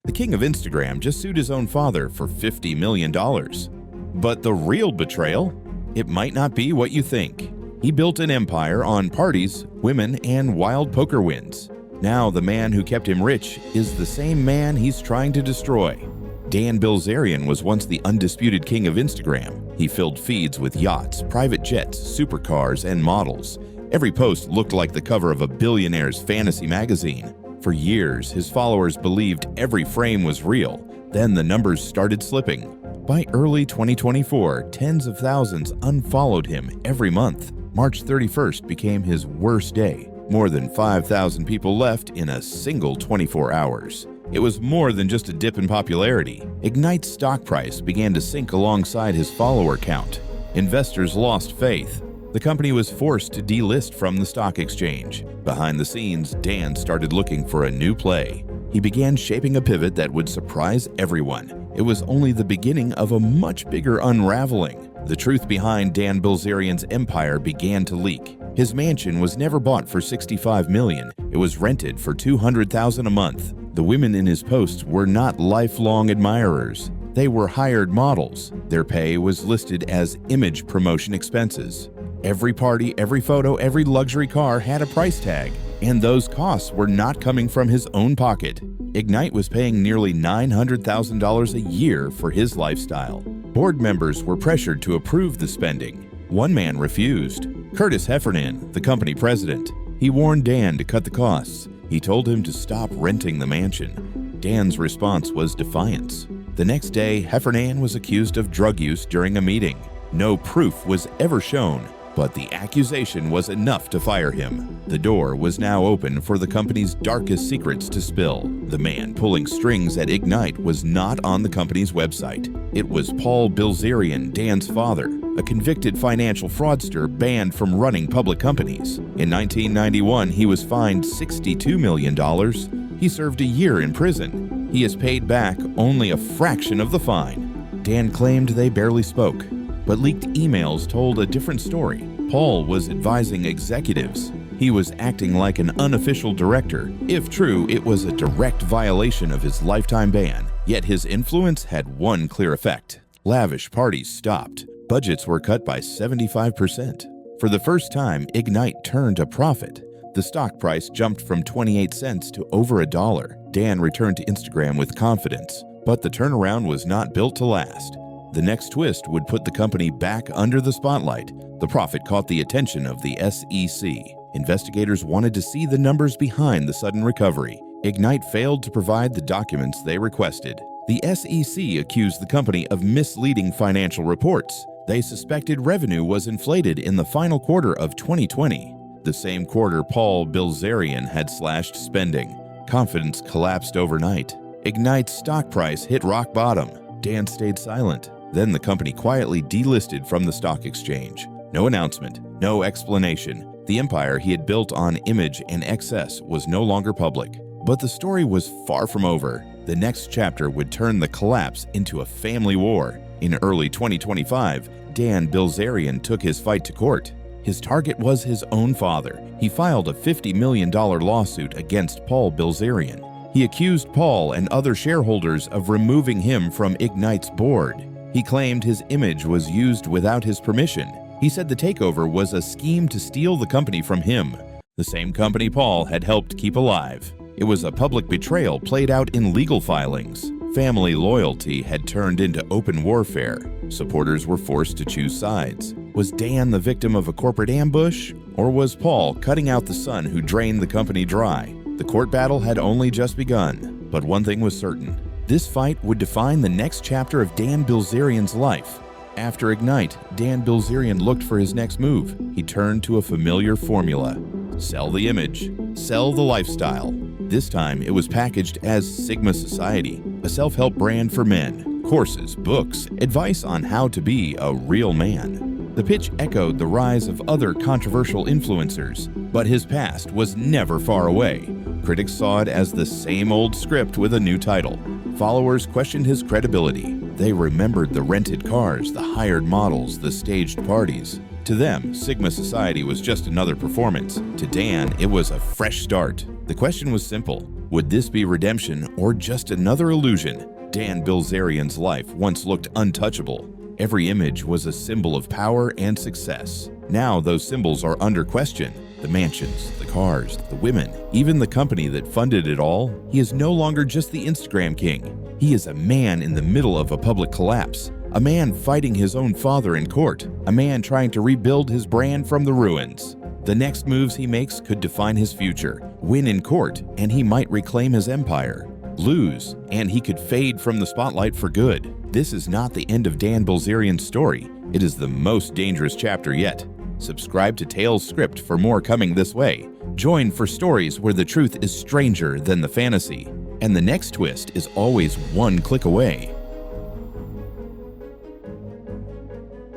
The king of Instagram just sued his own father for $50 million. But the real betrayal? It might not be what you think. He built an empire on parties, women, and wild poker wins. Now the man who kept him rich is the same man he's trying to destroy. Dan Bilzerian was once the undisputed king of Instagram. He filled feeds with yachts, private jets, supercars, and models. Every post looked like the cover of a billionaire's fantasy magazine. For years, his followers believed every frame was real. Then the numbers started slipping. By early 2024, tens of thousands unfollowed him every month. March 31st became his worst day. More than 5,000 people left in a single 24 hours. It was more than just a dip in popularity. Ignite's stock price began to sink alongside his follower count. Investors lost faith. The company was forced to delist from the stock exchange. Behind the scenes, Dan started looking for a new play. He began shaping a pivot that would surprise everyone. It was only the beginning of a much bigger unraveling. The truth behind Dan Bilzerian's empire began to leak. His mansion was never bought for $65 million. It was rented for $200,000 a month. The women in his posts were not lifelong admirers. They were hired models. Their pay was listed as image promotion expenses. Every party, every photo, every luxury car had a price tag, and those costs were not coming from his own pocket. Ignite was paying nearly $900,000 a year for his lifestyle. Board members were pressured to approve the spending. One man refused. Curtis Heffernan, the company president. He warned Dan to cut the costs. He told him to stop renting the mansion. Dan's response was defiance. The next day, Heffernan was accused of drug use during a meeting. No proof was ever shown, but the accusation was enough to fire him. The door was now open for the company's darkest secrets to spill. The man pulling strings at Ignite was not on the company's website. It was Paul Bilzerian, Dan's father, a convicted financial fraudster banned from running public companies. In 1991, he was fined $62 million. He served a year in prison. He has paid back only a fraction of the fine. Dan claimed they barely spoke, but leaked emails told a different story. Paul was advising executives. He was acting like an unofficial director. If true, it was a direct violation of his lifetime ban. Yet his influence had one clear effect. Lavish parties stopped. Budgets were cut by 75%. For the first time, Ignite turned a profit. The stock price jumped from 28 cents to over $1. Dan returned to Instagram with confidence, but the turnaround was not built to last. The next twist would put the company back under the spotlight. The profit caught the attention of the SEC. Investigators wanted to see the numbers behind the sudden recovery. Ignite failed to provide the documents they requested. The SEC accused the company of misleading financial reports. They suspected revenue was inflated in the final quarter of 2020, the same quarter Paul Bilzerian had slashed spending. Confidence collapsed overnight. Ignite's stock price hit rock bottom. Dan stayed silent. Then the company quietly delisted from the stock exchange. No announcement, no explanation. The empire he had built on image and excess was no longer public. But the story was far from over. The next chapter would turn the collapse into a family war. In early 2025, Dan Bilzerian took his fight to court. His target was his own father. He filed a $50 million lawsuit against Paul Bilzerian. He accused Paul and other shareholders of removing him from Ignite's board. He claimed his image was used without his permission. He said the takeover was a scheme to steal the company from him, the same company Paul had helped keep alive. It was a public betrayal played out in legal filings. Family loyalty had turned into open warfare. Supporters were forced to choose sides. Was Dan the victim of a corporate ambush, or was Paul cutting out the son who drained the company dry? The court battle had only just begun, but one thing was certain. This fight would define the next chapter of Dan Bilzerian's life. After Ignite, Dan Bilzerian looked for his next move. He turned to a familiar formula. Sell the image, sell the lifestyle. This time, it was packaged as Sigma Society, a self-help brand for men. Courses, books, advice on how to be a real man. The pitch echoed the rise of other controversial influencers, but his past was never far away. Critics saw it as the same old script with a new title. Followers questioned his credibility. They remembered the rented cars, the hired models, the staged parties. To them, Sigma Society was just another performance. To Dan, it was a fresh start. The question was simple. Would this be redemption or just another illusion? Dan Bilzerian's life once looked untouchable. Every image was a symbol of power and success. Now those symbols are under question. The mansions, the cars, the women, even the company that funded it all. He is no longer just the Instagram king. He is a man in the middle of a public collapse. A man fighting his own father in court. A man trying to rebuild his brand from the ruins. The next moves he makes could define his future. Win in court, and he might reclaim his empire. Lose, and he could fade from the spotlight for good. This is not the end of Dan Bilzerian's story. It is the most dangerous chapter yet. Subscribe to Tales Script for more coming this way. Join for stories where the truth is stranger than the fantasy. And the next twist is always one click away.